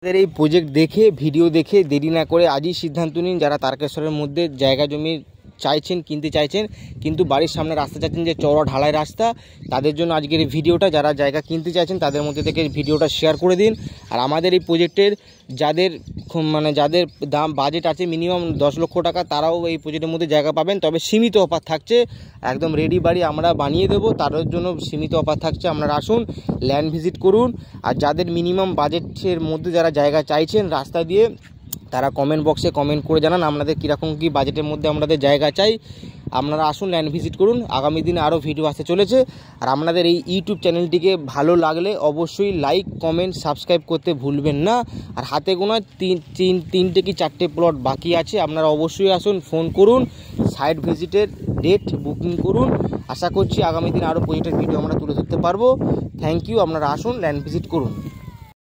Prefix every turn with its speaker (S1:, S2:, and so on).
S1: আমাদের এই প্রজেক্ট দেখে ভিডিও দেখে দেরি না করে আজই সিদ্ধান্ত নিন, যারা তারকেশ্বরের মধ্যে জায়গা জমি চাইছেন, কিনতে চাইছেন, কিন্তু বাড়ির সামনে রাস্তা চাচ্ছেন যে চওড়া ঢালাই রাস্তা, তাদের জন্য আজকের এই ভিডিওটা। যারা জায়গা কিনতে চাইছেন তাদের মধ্যে থেকে ভিডিওটা শেয়ার করে দিন। আর আমাদের এই প্রজেক্টের যাদের যাদের দাম বাজেট আছে মিনিমাম 10 লক্ষ টাকা, তারাও এই প্রজেক্টের মধ্যে জায়গা পাবেন। তবে সীমিত অফার থাকছে, একদম রেডি বাড়ি আমরা বানিয়ে দেবো, তাদের জন্য সীমিত অফার থাকছে। আপনারা আসুন, ল্যান্ড ভিজিট করুন। আর যাদের মিনিমাম বাজেটের মধ্যে যারা জায়গা চাইছেন রাস্তা দিয়ে, তারা কমেন্ট বক্সে কমেন্ট করে জানান আপনাদের কীরকম কী বাজেটের মধ্যে আপনাদের জায়গা চাই। আপনারা আসুন, ল্যান্ড ভিজিট করুন। আগামী দিনে আরও ভিডিও আসতে চলেছে। আর আপনাদের এই ইউটিউব চ্যানেলটিকে ভালো লাগলে অবশ্যই লাইক, কমেন্ট, সাবস্ক্রাইব করতে ভুলবেন না। আর হাতে গোনা তিনটে কি 4টে প্লট বাকি আছে, আপনারা অবশ্যই আসুন, ফোন করুন, সাইট ভিজিটের ডেট বুকিং করুন। আশা করছি আগামী দিনে আরও প্রজেক্টের ভিডিও আমরা তুলে ধরতে পারবো। Thank you. আপনারা আসুন, ল্যান্ড ভিজিট করুন।